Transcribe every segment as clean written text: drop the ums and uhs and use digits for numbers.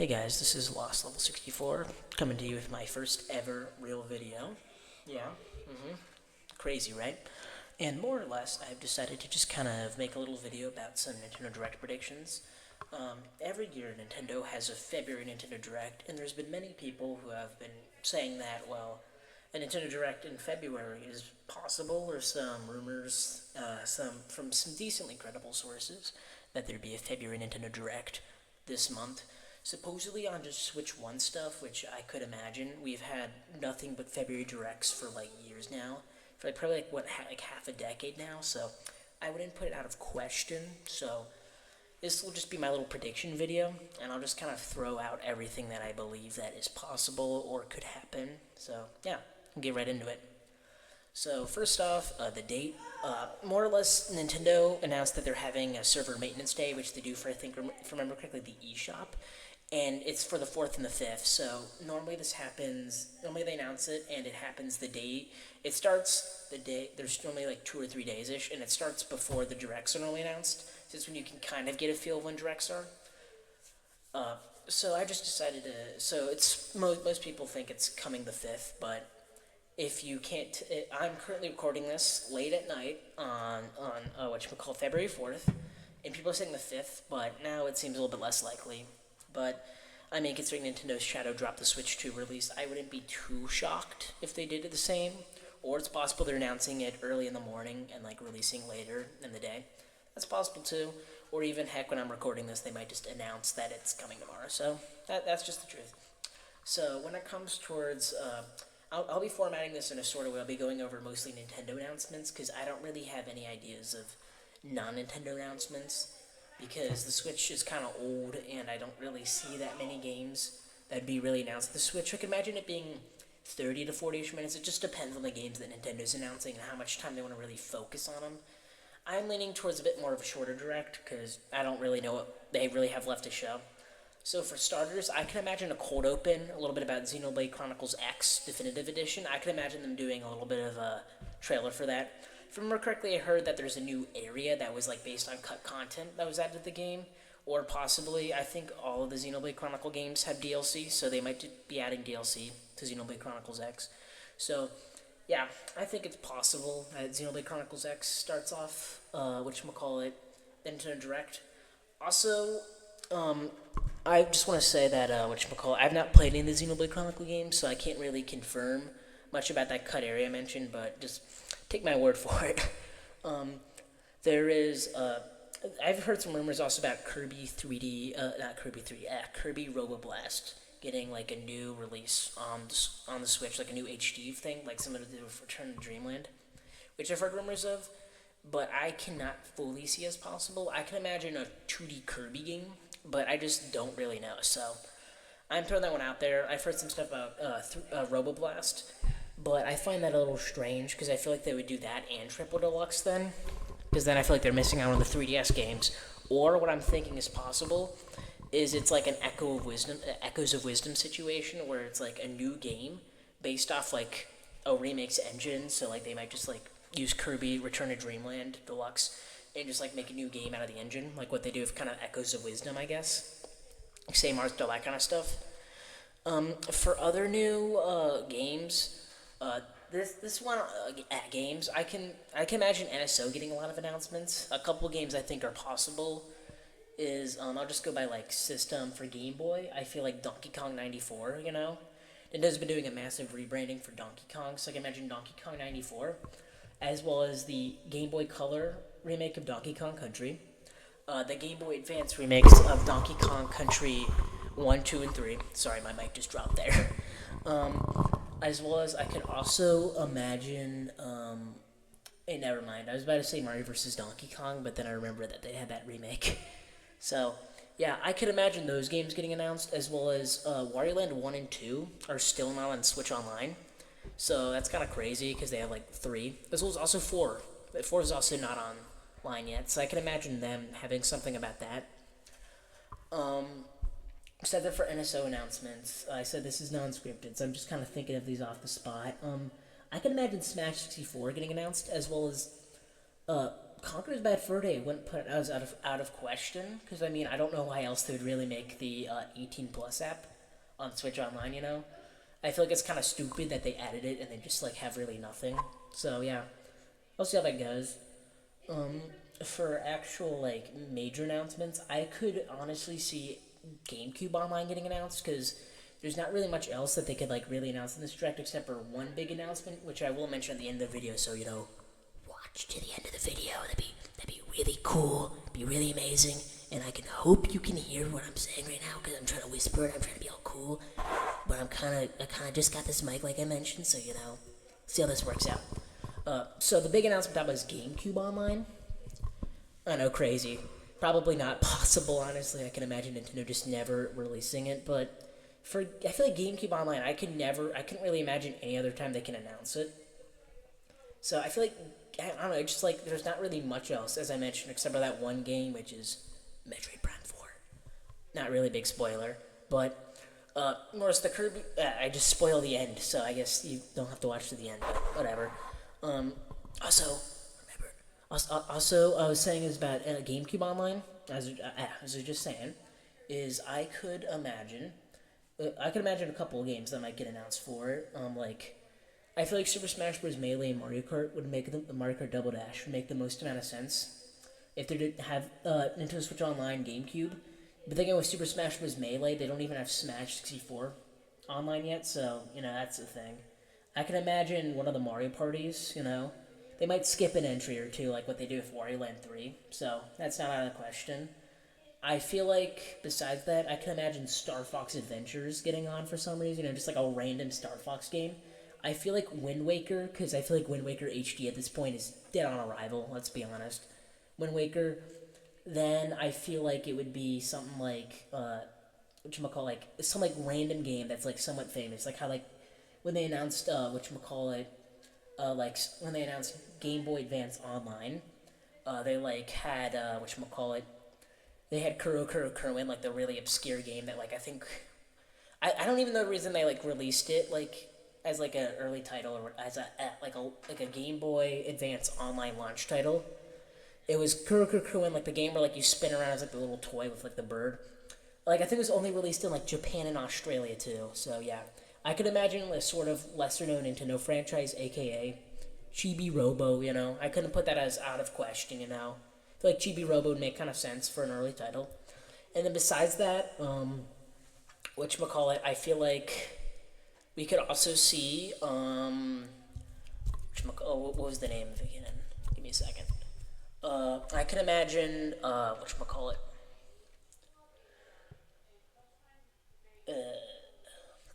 Hey guys, this is Lost Level 64, coming to you with my first ever real video. Yeah, crazy, right? And more or less, I've decided to just kind of make a little video about some Nintendo Direct predictions. Every year, Nintendo has a February Nintendo Direct, and there's been many people who have been saying that, well, a Nintendo Direct in February is possible, or some rumors, from some decently credible sources, that there'd be a February Nintendo Direct this month. Supposedly on just Switch 1 stuff, which I could imagine, we've had nothing but February Directs for like years now. For like probably like half a decade now, so I wouldn't put it out of question. So this will just be my little prediction video, and I'll just kind of throw out everything that I believe that is possible or could happen. So yeah, I'll get right into it. So first off, the date. More or less, Nintendo announced that they're having a server maintenance day, which they do for, I think, if I remember correctly, the eShop. And it's for the 4th and the 5th, so normally this happens, normally they announce it, and it happens the day, it starts the day, there's normally like 2 or 3 days-ish, and it starts before the directs are normally announced, so it's when you can kind of get a feel of when directs are. So I just decided to, so it's, most people think it's coming the 5th, but if you can't, I'm currently recording this late at night on whatchamacallit, February 4th, and people are saying the 5th, but now it seems a little bit less likely. But, I mean, considering Nintendo's Shadow dropped the Switch 2 release, I wouldn't be too shocked if they did it the same. Or it's possible they're announcing it early in the morning and, like, releasing later in the day. That's possible, too. Or even, heck, when I'm recording this, they might just announce that it's coming tomorrow. So, that's just the truth. So, when it comes towards, I'll be formatting this in a sort of way. I'll be going over mostly Nintendo announcements, because I don't really have any ideas of non-Nintendo announcements, because the Switch is kind of old, and I don't really see that many games that'd be really announced. The Switch, I can imagine it being 30 to 40-ish minutes. It just depends on the games that Nintendo's announcing and how much time they want to really focus on them. I'm leaning towards a bit more of a shorter direct, because I don't really know what they really have left to show. So for starters, I can imagine a cold open, a little bit about Xenoblade Chronicles X Definitive Edition. I can imagine them doing a little bit of a trailer for that. If I remember correctly, I heard that there's a new area that was like based on cut content that was added to the game, or possibly, I think all of the Xenoblade Chronicle games have DLC, so they might be adding DLC to Xenoblade Chronicles X. So, yeah, I think it's possible that Xenoblade Chronicles X starts off, whatchamacallit, Nintendo Direct. Also, I just want to say that, I've not played any of the Xenoblade Chronicle games, so I can't really confirm much about that cut area I mentioned, but just take my word for it. There is, I've heard some rumors also about Kirby 3D, not Kirby 3D, Kirby Roboblast getting like a new release on the Switch, like a new HD thing, like similar to Return to Dreamland, which I've heard rumors of, but I cannot fully see as possible. I can imagine a 2D Kirby game, but I just don't really know, so I'm throwing that one out there. I've heard some stuff about Roboblast, but I find that a little strange, because I feel like they would do that and Triple Deluxe then, because then I feel like they're missing out on the 3DS games. Or what I'm thinking is possible is it's like an Echoes of Wisdom situation, where it's like a new game based off like a remake's engine, so like they might just like use Kirby Return to Dreamland Deluxe and just like make a new game out of the engine, like what they do with kind of Echoes of Wisdom, I guess. Same art style, that kind of stuff. For other new games, this one at games, I can imagine NSO getting a lot of announcements. A couple games I think are possible is I'll just go by like system for Game Boy. I feel like Donkey Kong 94. Nintendo's been doing a massive rebranding for Donkey Kong, so I can imagine Donkey Kong 94, as well as the Game Boy Color remake of Donkey Kong Country, the Game Boy Advance remakes of Donkey Kong Country 1, 2, and 3. Sorry, my mic just dropped there. As well as I could also imagine, never mind. I was about to say Mario vs. Donkey Kong, but then I remembered that they had that remake. So, yeah, I could imagine those games getting announced, as well as Wario Land 1 and 2 are still not on Switch Online. So that's kind of crazy, because they have like 3. As well as also 4. But 4 is also not online yet, so I can imagine them having something about that. Said that for NSO announcements. I said this is non-scripted, so I'm just kind of thinking of these off the spot. I can imagine Smash 64 getting announced, as well as Conker's Bad Fur Day wouldn't put it as out of question because I mean I don't know why else they would really make the 18 plus app on Switch Online. I feel like it's kind of stupid that they added it and they just like have really nothing. So yeah, we'll see how that goes. Um, for actual like major announcements, I could honestly see GameCube Online getting announced because there's not really much else that they could like really announce in this direct except for one big announcement, which I will mention at the end of the video. So watch to the end of the video. That'd be really cool. Be really amazing. And I can hope you can hear what I'm saying right now because I'm trying to whisper it. I'm trying to be all cool, but I kind of just got this mic like I mentioned. So see how this works out. So the big announcement that was GameCube Online. I know, crazy. Probably not possible, honestly. I can imagine Nintendo just never releasing it, but I feel like GameCube Online, I couldn't really imagine any other time they can announce it. So I feel like, I don't know, it's just like there's not really much else, as I mentioned, except for that one game, which is Metroid Prime 4. Not really big spoiler, but Morris the Kirby, I just spoiled the end, so I guess you don't have to watch to the end, but whatever. Um, also, remember, also, I was saying is about GameCube Online, as I was just saying, is I could imagine a couple of games that might get announced for it. I feel like Super Smash Bros. Melee and Mario Kart would make the Mario Kart Double Dash would make the most amount of sense if they did have Nintendo Switch Online GameCube. But thinking with Super Smash Bros. Melee, they don't even have Smash 64 online yet, so that's the thing. I can imagine one of the Mario parties. They might skip an entry or two, like what they do with Wario Land 3. So that's not out of the question. I feel like, besides that, I can imagine Star Fox Adventures getting on for some reason, just like a random Star Fox game. I feel like Wind Waker, because I feel like Wind Waker HD at this point is dead on arrival, let's be honest. Wind Waker, then I feel like it would be something like, some like random game that's like somewhat famous. Like how like when they announced, when they announced Game Boy Advance Online, they like had, they had Kuro Kuro Kerwin, like the really obscure game that like I think I don't even know the reason they like released it like as like an early title or as a Game Boy Advance online launch title. It was Kuro Kuro Kerwin, like the game where like you spin around as like the little toy with like the bird. Like I think it was only released in like Japan and Australia too. So yeah, I could imagine a sort of lesser known Nintendo franchise, aka Chibi Robo. I couldn't put that as out of question. I feel like Chibi Robo would make kind of sense for an early title. And then besides that, I feel like we could also see, what was the name of it again? Give me a second. I can imagine,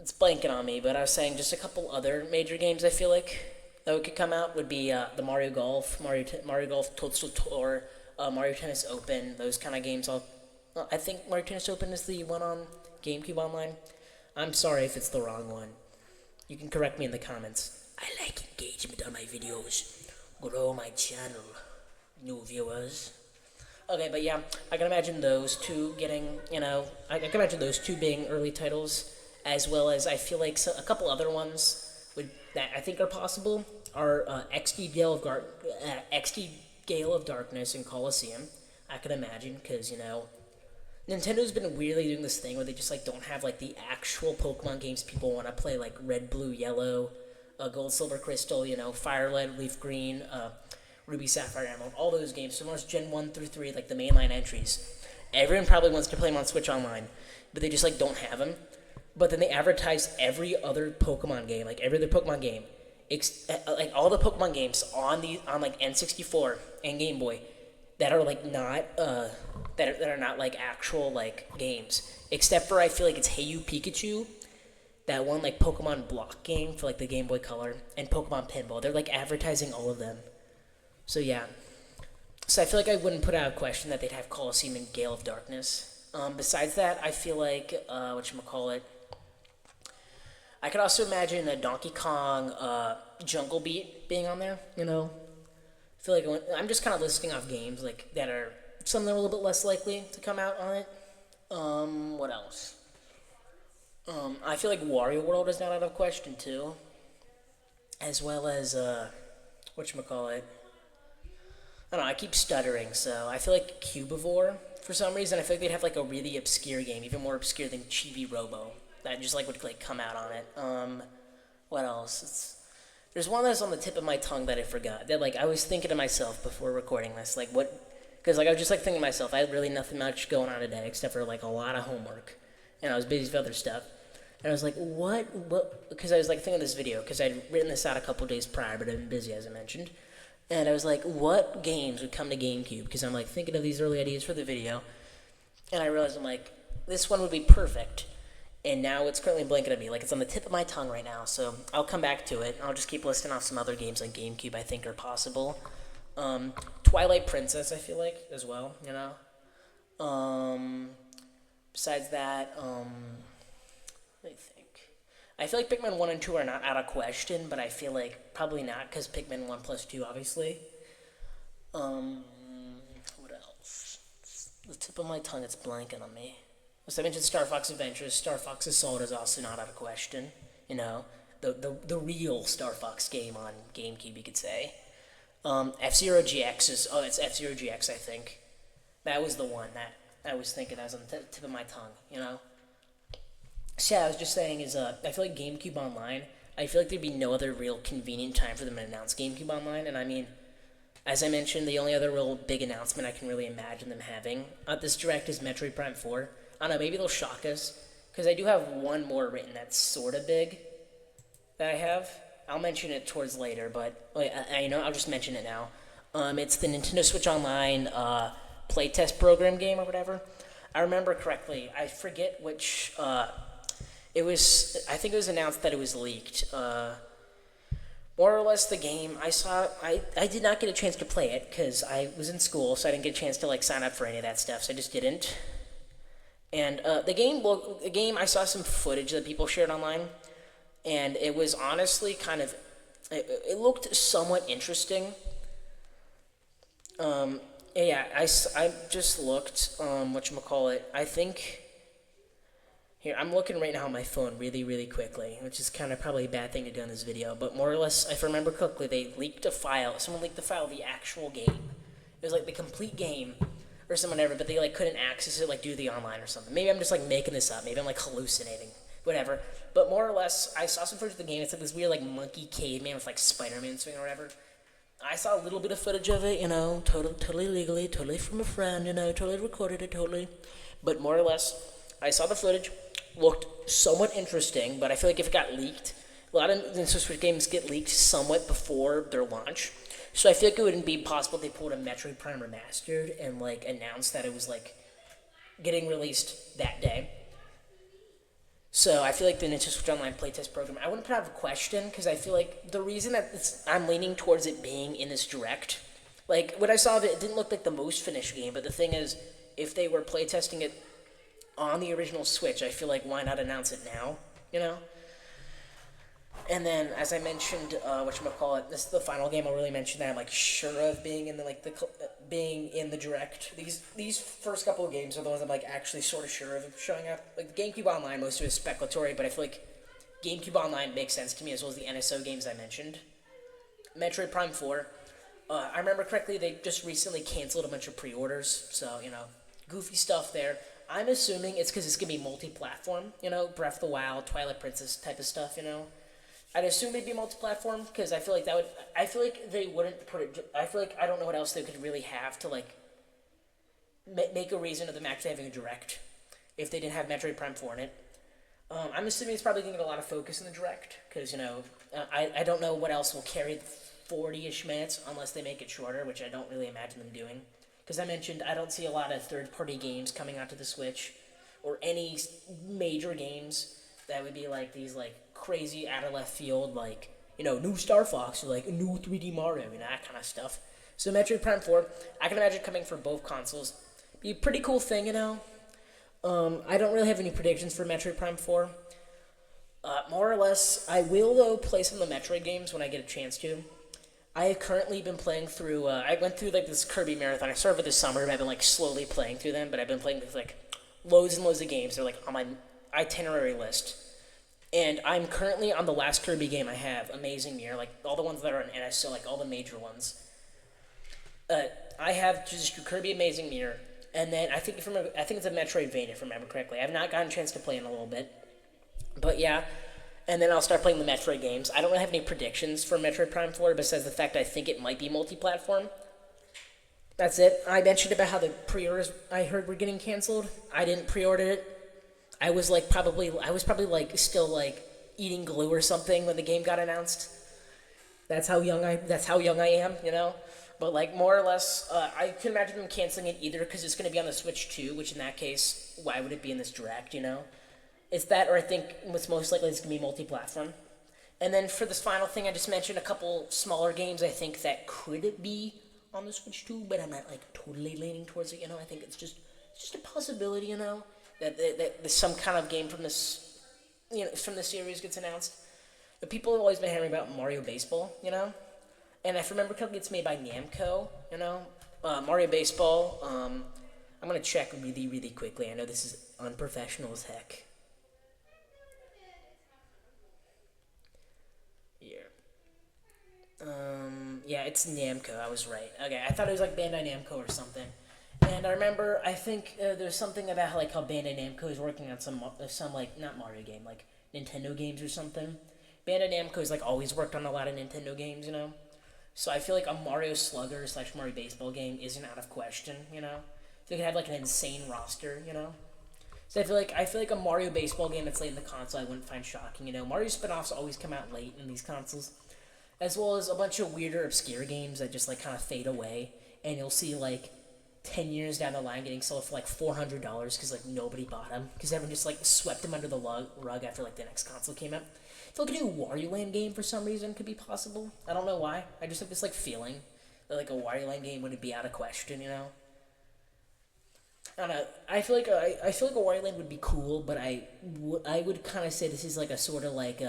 it's blanking on me, but I was saying just a couple other major games I feel like that could come out would be the Mario Golf, Mario Golf Toadstool Tour, Mario Tennis Open, those kind of games. I think Mario Tennis Open is the one on GameCube Online. I'm sorry if it's the wrong one. You can correct me in the comments. I like engagement on my videos. Grow my channel. New viewers. Okay, but yeah, I can imagine those two getting, I can imagine those two being early titles, as well as I feel like a couple other ones that I think are possible are XD Gale of Darkness and Coliseum. I could imagine, because, Nintendo's been weirdly doing this thing where they just, like, don't have, like, the actual Pokemon games people want to play, like Red, Blue, Yellow, Gold, Silver, Crystal, Fire, Lead, Leaf, Green, Ruby, Sapphire, Emerald, all those games. So most Gen 1 through 3, like, the mainline entries. Everyone probably wants to play them on Switch Online, but they just, like, don't have them. But then they advertise every other Pokemon game, like, every other Pokemon game, like, all the Pokemon games on like, N64 and Game Boy that are, like, not, that are not like actual like games, except for I feel like it's Hey You Pikachu, that one like Pokemon block game for like the Game Boy Color, and Pokemon Pinball. They're like advertising all of them. So yeah, so I feel like I wouldn't put out a question that they'd have Coliseum and Gale of Darkness. Besides that, I feel like I could also imagine a Donkey Kong Jungle Beat being on there. I feel like I'm just kind of listing off games like that are some that are a little bit less likely to come out on it. What else? I feel like Wario World is not out of question too, as well as whatchamacallit. don't know, I keep stuttering, so I feel like Cubivore, for some reason, I feel like they'd have like a really obscure game, even more obscure than Chibi Robo, that just like would like come out on it. What else? There's one that's on the tip of my tongue that I forgot. That like I was thinking to myself before recording this, like what, because like I was just like thinking to myself, I had really nothing much going on today except for like a lot of homework, and I was busy with other stuff. And I was like, what? Because I was like thinking of this video, because I'd written this out a couple days prior, but I'd been busy, as I mentioned. And I was like, what games would come to GameCube? Because I'm like thinking of these early ideas for the video. And I realized I'm like, this one would be perfect. And now it's currently blanking at me. Like, it's on the tip of my tongue right now. So I'll come back to it. I'll just keep listing off some other games on GameCube I think are possible. Twilight Princess, I feel like, as well, you know? Besides that, let me think. I feel like Pikmin 1 and 2 are not out of question, but I feel like probably not, because Pikmin 1 plus 2, obviously. What else? The tip of my tongue, it's blanking on me. As I mentioned, Star Fox Adventures, Star Fox Assault is also not out of question. You know, the real Star Fox game on GameCube, you could say. F-Zero GX is, it's F-Zero GX, I think. That was the one that I was thinking, that was on the tip of my tongue, you know? So yeah, I was just saying is, I feel like GameCube Online, I feel like there'd be no other real convenient time for them to announce GameCube Online, and I mean, as I mentioned, the only other real big announcement I can really imagine them having at this Direct is Metroid Prime 4. I don't know, maybe they'll shock us, because I do have one more written that's sort of big that I have. I'll mention it towards later, but I'll just mention it now. It's the Nintendo Switch Online playtest program game or whatever. I remember correctly. I forget which. It was. I think it was announced that it was leaked. More or less, the game I saw. I did not get a chance to play it because I was in school, so I didn't get a chance to like sign up for any of that stuff. So I just didn't. And the game. I saw some footage that people shared online. And it was honestly kind of, it looked somewhat interesting. Yeah, I just looked, whatchamacallit, I think, here, I'm looking right now on my phone really, really quickly, which is kind of probably a bad thing to do in this video, but more or less, if I remember correctly, they leaked a file, someone leaked the file of the actual game. It was like the complete game, or someone ever, but they like couldn't access it, like do the online or something. Maybe I'm just like making this up, maybe I'm like hallucinating. Whatever. But more or less, I saw some footage of the game. It's like this weird, like, monkey caveman with, like, Spider-Man swing or whatever. I saw a little bit of footage of it, you know, totally legally, totally from a friend, you know, totally recorded it, totally. But more or less, I saw the footage, looked somewhat interesting, but I feel like if it got leaked, a lot of Nintendo Switch games get leaked somewhat before their launch. So I feel like it wouldn't be possible if they pulled a Metroid Prime Remastered and, like, announced that it was, like, getting released that day. So I feel like the Nintendo Switch Online playtest program, I wouldn't put out a question, because I feel like the reason that I'm leaning towards it being in this Direct, like, when I saw it didn't look like the most finished game, but the thing is, if they were playtesting it on the original Switch, I feel like why not announce it now, you know? And then, as I mentioned, this is the final game I'll really mention that I'm like sure of being in being in the Direct. These first couple of games are the ones I'm like actually sort of sure of showing up. Like the GameCube Online, most of it is speculatory, but I feel like GameCube Online makes sense to me as well as the NSO games I mentioned. Metroid Prime 4. I remember correctly, they just recently canceled a bunch of pre-orders, so you know, goofy stuff there. I'm assuming it's because it's gonna be multi-platform, you know, Breath of the Wild, Twilight Princess type of stuff, you know. I'd assume it'd be multi-platform, because I feel like that would, I feel like they wouldn't put it, I feel like I don't know what else they could really have to, like, make a reason of them actually having a Direct, if they didn't have Metroid Prime 4 in it. I'm assuming it's probably going to get a lot of focus in the Direct, because, you know, I don't know what else will carry 40-ish minutes, unless they make it shorter, which I don't really imagine them doing. Because I mentioned, I don't see a lot of third-party games coming out to the Switch, or any major games that would be like these, like, crazy out of left field, like, you know, new Star Fox, or like new 3D Mario, you know, that kind of stuff. So Metroid Prime 4, I can imagine coming for both consoles. Be a pretty cool thing, you know. I don't really have any predictions for Metroid Prime 4. More or less, I will, though, play some of the Metroid games when I get a chance to. I have currently been playing through, I went through, like, this Kirby marathon. I started with this summer, and I've been, like, slowly playing through them, but I've been playing with, like, loads and loads of games. They're, like, on my itinerary list. And I'm currently on the last Kirby game I have, Amazing Mirror, like, all the ones that are on NSO, like, all the major ones. Uh, I have just Kirby Amazing Mirror, and then I think it's a Metroidvania if I remember correctly. I've not gotten a chance to play in a little bit, but yeah. And then I'll start playing the Metroid games. I don't really have any predictions for Metroid Prime 4 besides the fact I think it might be multi-platform. That's it. I mentioned about how the pre-orders I heard were getting canceled. I didn't pre-order it. I was probably like still like eating glue or something when the game got announced. That's how young I am, you know. But like more or less, I can imagine them canceling it either because it's going to be on the Switch too. Which in that case, why would it be in this direct? You know, it's that, or I think what's most likely is going to be multi-platform. And then for this final thing, I just mentioned a couple smaller games I think that could be on the Switch too, but I'm not like totally leaning towards it. You know, I think it's just a possibility. You know, that some kind of game from this from the series gets announced. But people have always been hearing about Mario Baseball. You know, and if I remember correctly, it's made by Namco. You know, Mario Baseball. I'm gonna check really quickly. I know this is unprofessional as heck. Here. Yeah, it's Namco. I was right. Okay, I thought it was like Bandai Namco or something. And I remember, I think there's something about how Bandai Namco is working on some like not Mario game, like Nintendo games or something. Bandai Namco has like always worked on a lot of Nintendo games, you know. So I feel like a Mario Slugger slash Mario Baseball game isn't out of question, you know. They could have like an insane roster, you know. So I feel like a Mario Baseball game that's late in the console I wouldn't find shocking, you know. Mario spin-offs always come out late in these consoles, as well as a bunch of weirder, obscure games that just like kind of fade away, and you'll see like 10 years down the line getting sold for like $400 because like nobody bought them because everyone just like swept them under the rug after like the next console came out. I feel like a new Wario Land game for some reason could be possible. I don't know why. I just have this like feeling that like a Wario Land game wouldn't be out of question. You know, I don't know. I feel like a Wario Land would be cool, but I would kind of say this is like a sort of like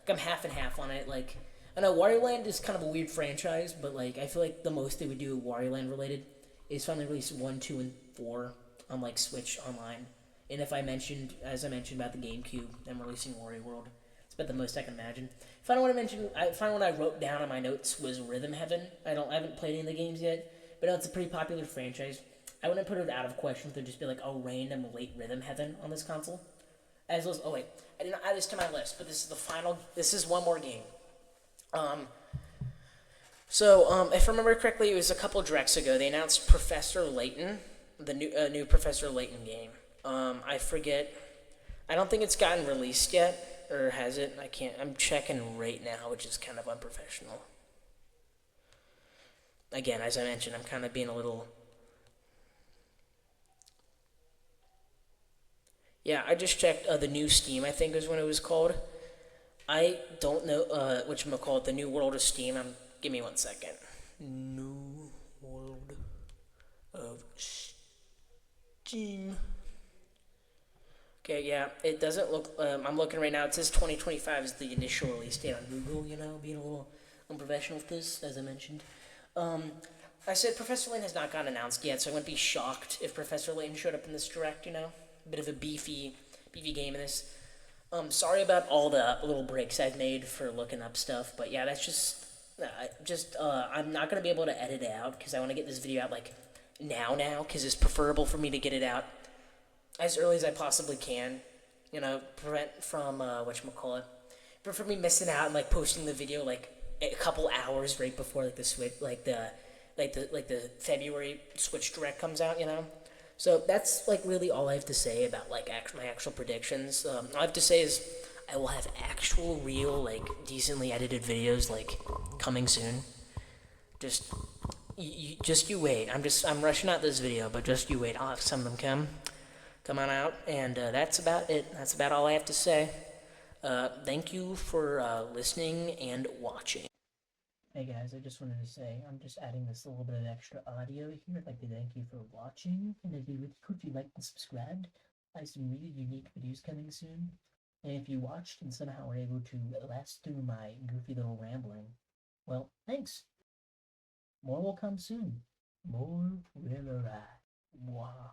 I'm half and half on it. Like I know Wario Land is kind of a weird franchise, but like I feel like the most they would do Wario Land related is finally release 1, 2, and 4 on like Switch Online. And if I mentioned, as I mentioned about the GameCube, them releasing Wario World, it's about the most I can imagine. Final one I wrote down on my notes was Rhythm Heaven. I haven't played any of the games yet, but it's a pretty popular franchise. I wouldn't put it out of question if there'd just be like a random late Rhythm Heaven on this console. As well as, oh wait, I didn't add this to my list, but this is the final. This is one more game. Um, if I remember correctly, it was a couple directs ago. They announced Professor Layton, the new Professor Layton game. I forget. I don't think it's gotten released yet, or has it? I can't. I'm checking right now, which is kind of unprofessional. Again, as I mentioned, I'm kind of being a little. Yeah, I just checked the new Steam. I think is when it was called. I don't know which I'm gonna call it. The new World of Steam. Give me 1 second. New World of Steam. Okay, yeah, it doesn't look. I'm looking right now. It says 2025 is the initial release date on Google. You know, being a little unprofessional with this, as I mentioned. Um, I said Professor Layton has not gotten announced yet, so I wouldn't be shocked if Professor Layton showed up in this direct. You know, a bit of a beefy game in this. Sorry about all the little breaks I've made for looking up stuff, but yeah, that's I'm not gonna be able to edit it out because I want to get this video out like now, because it's preferable for me to get it out as early as I possibly can. You know, prevent from whatchamacallit. Prevent from me missing out and like posting the video like a couple hours right before like the Switch like the February Switch Direct comes out. You know, so that's like really all I have to say about like my actual predictions. All I have to say is I will have actual, real, like decently edited videos like coming soon. Just you wait. I'm rushing out this video, but just you wait. I'll have some of them come on out, and that's about it. That's about all I have to say. Thank you for listening and watching. Hey guys, I just wanted to say I'm just adding this little bit of extra audio here. I'd like to thank you for watching, and it'd be really cool if you liked and subscribed. I have some really unique videos coming soon. And if you watched and somehow were able to last through my goofy little rambling, well, thanks. More will come soon. More will arrive. Wow.